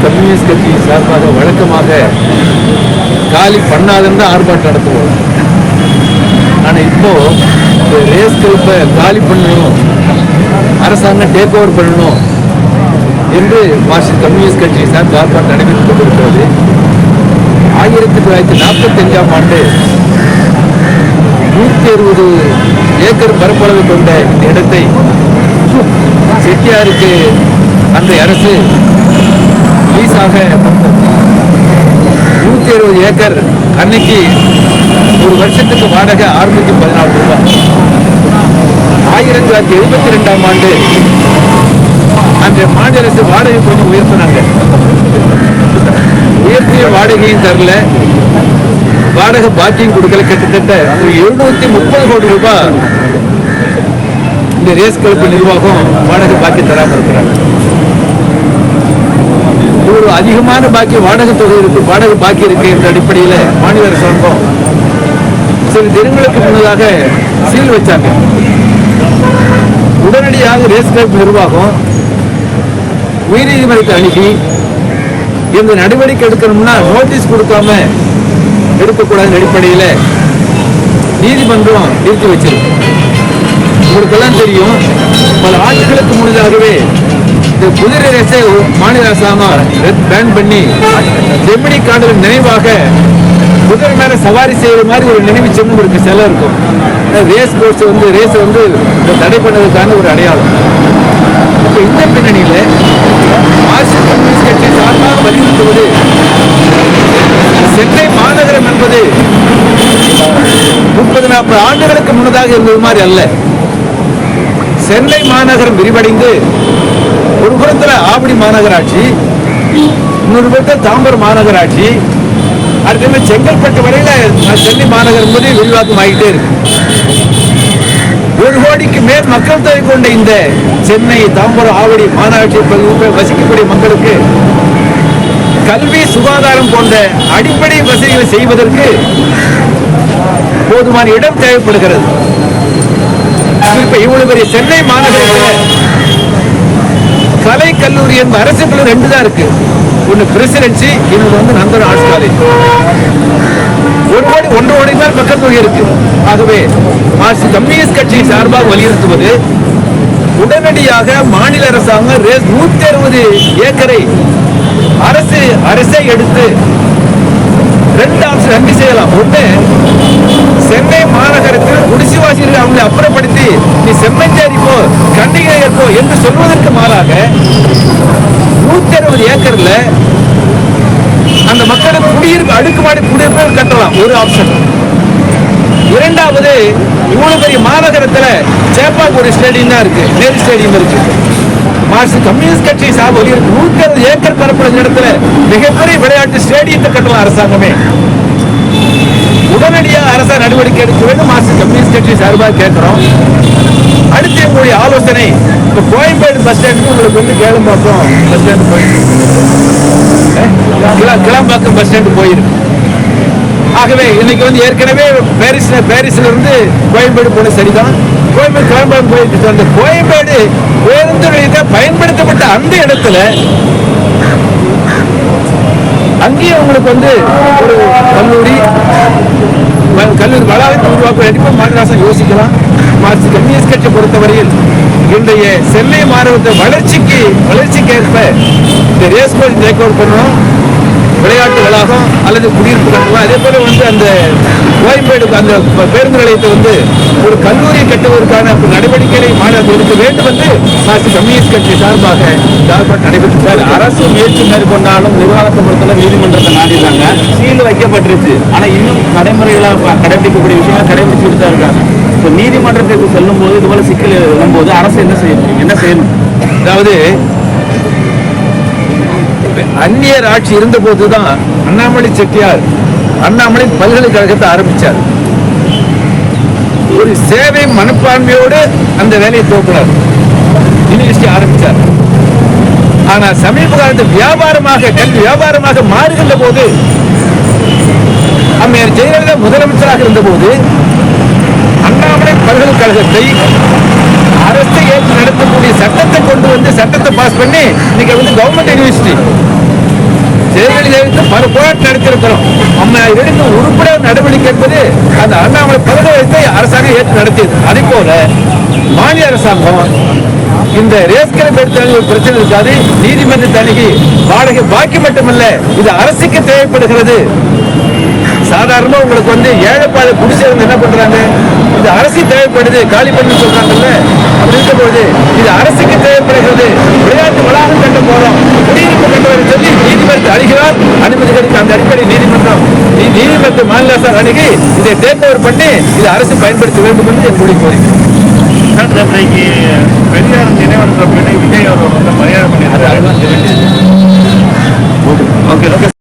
Communist கட்சி சார்பாக வழக்கமாக காலி பண்ணாதுன்னு தான் ஆர்ப்பாட்டம் நடத்துவோம். ஆனால் இப்போ இந்த ரேஸ் கிளப்பை காலி பண்ணணும், அரசாங்கம் டேக் ஓவர் பண்ணணும் என்று மார்க்சிஸ்ட் கம்யூனிஸ்ட் கட்சி சார்பாக ஆர்ப்பாட்டம் நடைபெற்றுக் கொண்டிருக்கிறது. 1945ஆம் ஆண்டு 160 ஏக்கர் பரப்பளவு கொண்ட இந்த இடத்தை செட்டியாருக்கு அன்றைய அரசு லீஸாக 160 ஏக்கர் அன்னைக்கு ஒரு வருஷத்துக்கு வாடகை 614 ரூபாய். 1972ஆம் ஆண்டு அந்த மாநில அரசு வாடகை கொஞ்சம் உயர்த்தினாங்க. உயர்த்திய வாடகையும் தரல, வாடகை பாக்கியும் கொடுக்கல. கிட்டத்தட்ட 730 கோடி ரூபாய் இந்த ரேஸ் கிளப் நிர்வாகம் வாடகை பாக்கி தராமல் இருக்கிறாங்க. ஒரு அதிகமான பாக்கி வாடகை தொகை இருக்கு, வாடகை பாக்கி இருக்கு என்ற அடிப்படையில் மாநில அரசாங்கம் சில தினங்களுக்கு முன்னதாக சீல் வச்சாங்க. உடனடியாக ரேஸ் கிளப் நிர்வாகம் உயர்நீதிமன்றத்தை அணுகி இந்த நடவடிக்கை எடுக்கணும்னா நோட்டீஸ் கொடுக்காம எடுக்கக்கூடாத அடிப்படையில் நீதிமன்றம் நிறுத்தி வச்சிருக்கு. உங்களுக்கெல்லாம் தெரியும், பல ஆண்டுகளுக்கு முன்னதாகவே இந்த குதிரை ரேஸை மாநில அரசாங்கம் பேன் பண்ணி ஜெமினி காடுகள் நினைவாக குதிரை மேல சவாரி செய்யற மாதிரி ஒரு நினைவு சின்னம் இருக்கு, சிலை இருக்கும். ரேஸ் கோர்ஸ் ரேஸ் தடை பண்ணதுக்கான ஒரு அடையாளம். இப்ப இந்த பின்னணியில மார்க்சிஸ்ட் கம்யூனிஸ்ட் கட்சி சார்பாக வலியுறுத்துவது, சென்னை மாநகரம் என்பது 30-40 ஆண்டுகளுக்கு முன்னதாக இருந்தது மாதிரி அல்ல. சென்னை மாநகரம் விரிவடைந்து ஒரு புறத்துல ஆவடி மாநகராட்சி, இன்னொரு புறத்தில் தாம்பரம் மாநகராட்சி, அடுத்த செங்கல்பட்டு வரையில சென்னை மாநகரம் என்பது விரிவாக்கம் ஆகிட்டே இருக்கு. 1 கோடிக்கு மேல் மக்கள் தொகை கொண்ட இந்த சென்னை, தாம்பரம், ஆவடி மாநகராட்சி பகுதியில் வசிக்கக்கூடிய மக்களுக்கு கல்வி, சுகாதாரம் போன்ற அடிப்படை வசதிகளை செய்வதற்கு போதுமான இடம் தேவைப்படுகிறது. இப்ப இவ்வளவு பெரிய சென்னை மாநகரத்தில் கலை கல்லூரி என்பது அரசு கல்லூரி 2 தான் இருக்கு. ஒன்னு பிரசிடென்சி, இன்னொன்று நந்தன் ஆர்ட்ஸ் காலேஜ். 1 கோடி மேல் மக்கள் தொகை இருக்கு. ஆகவே மார்க்சிஸ்ட் கம்யூனிஸ்ட் கட்சி சார்பாக வலியுறுத்துவது, உடனடியாக மாநில அரசாங்கம் 160 ஏக்கரை அரசே எடுத்து 2 ஆப்ஷன் செய்யலாம். ஒன்று, சென்னை மாநகரத்தில் குடிசுவாசிகள் அவங்களை அப்புறப்படுத்தி நீ செம்மஞ்சேரி போ, கண்டிகை போ என்று சொல்வதற்கு மாறாக 160 ஏக்கர்ல அந்த மக்களுக்கு குடியிருப்பு, அடுக்குமாடி குடியிருப்பு கட்டலாம். ஒரு ஆப்ஷன். இரண்டாவது, இவ்வளவு பெரிய மாநகரத்துல சேப்பாக்கு ஒரு ஸ்டேடியம் தான் இருக்கு, நேரு ஸ்டேடியம் இருக்கு. மார்க்சிஸ்ட் கம்யூனிஸ்ட் கட்சி சார்பில் 160 ஏக்கர் பரப்பளவு இடத்துல மிகப்பெரிய விளையாட்டு ஸ்டேடியத்தை கட்டலாம் அரசாங்கமே. உடனடியாக அரசு நடவடிக்கை எடுக்க வேண்டும் மார்க்சிஸ்ட் கம்யூனிஸ்ட் கட்சி சார்பாக கேட்கிறோம். அடுத்து எங்களுடைய ஆலோசனை, இப்போ கோயம்பேடு பஸ் ஸ்டாண்டுக்கு உங்களுக்கு கேளம்பாக்கம் பஸ் ஸ்டாண்டு போயிருக்கு, கிளம்பாக்கம் பஸ் ஸ்டாண்டு போயிருக்கு. ஆகவே இன்னைக்கு ஏற்கனவே பாரிஸ்ல இருந்து கோயம்பேடு போன சரிதான், கோயம்பேடு கிளம்பாக்கம் போயிருக்கு. அந்த கோயம்பேடு பேருந்து நிலையத்தை பயன்படுத்தப்பட்ட அந்த இடத்துல அங்கேயும் உங்களுக்கு ஒரு கல்லூரி வளாகத்தை உருவாக்க அடிப்படை மாநில யோசிக்கலாம். மார்க்சிஸ்ட் கம்யூனிஸ்ட் கட்சி பொறுத்தவரையில் இன்றைய சென்னை மாநகரத்தை வளர்ச்சிக்கேற்ப இந்த ரேஸ் கோர்ஸ் டேக் ஓவர் பண்ணணும், விளையாட்டு வளாகம் அல்லது குடியிருப்பு கட்டலாம். அதே போல அந்த கோயம்பேடு அந்த பேருந்து நிலையத்தை ஒரு கல்லூரி கட்டுவதற்கான நடவடிக்கைகளை மாநிலம் எடுக்க வேண்டும் என்று மார்க்சிஸ்ட் கம்யூனிஸ்ட் கட்சி சார்பாக நடைபெற்று அரசு முயற்சி மேற்கொண்டாலும் நிர்வாகத்தை பொறுத்தவரை நீதிமன்றத்தை நாடினாங்க, சீல் வைக்கப்பட்டுருச்சு. ஆனா இன்னும் நடைமுறைகளாக கடைபிடிக்கக்கூடிய விஷயங்களை கடைபிடிச்சுட்டு தான் இருக்காங்க. இப்போ நீதிமன்றத்திற்கு செல்லும் போது இதுபோல சிக்கல் வரும்போது அரசு என்ன செய்யணும்? அதாவது அந்நியர் ஆட்சி இருந்த போதுதான் அண்ணாமலை செட்டியார் அண்ணாமலை பல்கலைக்கழகத்தை ஆரம்பிச்சார். ஒரு சேவை மனப்பான்மையோடு அந்த வேலையை துவக்கினார், யூனிவர்சிட்டி ஆரம்பிச்சார். ஆனா சமீப காலத்தில் கல்வி வியாபாரமாக மாறுகின்ற போது, அம்மையார் ஜெயலலிதா முதலமைச்சராக இருந்த போது அண்ணாமலை பல்கலைக்கழகத்தை அரசை ஏற்று நடத்தக்கூடிய சட்டத்தை கொண்டு சட்டத்தை பாஸ் பண்ணி இன்னைக்கு கவர்மெண்ட் யூனிவர்சிட்டி ஜெயலலிதா பல போராட்டம் நடத்தியிருக்கிறோம். நம்ம எடுத்த உருப்படியான நடவடிக்கை என்பது அந்த அண்ணாமலை பதவி வைத்து அரசாங்கம் ஏற்று நடத்தியது. அதே போல மாநில அரசாங்கம் இந்த ரேஸ்கரை எடுத்தாலும் ஒரு பிரச்சனை இருக்காது. நீதிமன்ற தணிக்கை வாடகை பாக்கி மட்டுமல்ல, இது அரசுக்கு தேவைப்படுகிறது. சாதாரணமா உங்களுக்கு ஏழைப்பாதை குடிசைவங்க என்ன பண்றாங்க, இது அரசு தேவைப்படுது காலி பண்ணி சொல்றாங்கல்ல. அப்படி இருக்கும்போது இது அரசுக்கு தேவைப்படுகிறது. விளையாட்டு வளாகம் கட்ட போறோம், குடியிருப்பு கட்டுவதை சொல்லி நீதிமன்றத்தை அணுகிறார். அனுமதி கிடைக்க அந்த அடிப்படை நீதிமன்ற மாநில அரசு அணுகி இதை டேக் ஓவர் பண்ணி இதை அரசு பயன்படுத்த வேண்டும் என்று என்னுடைய கோரிக்கை. இன்றைக்கு பெரியார் நினைவற்ற விஜய் அவர் மரியாதை பண்ணியிருக்காரு. ஓகே.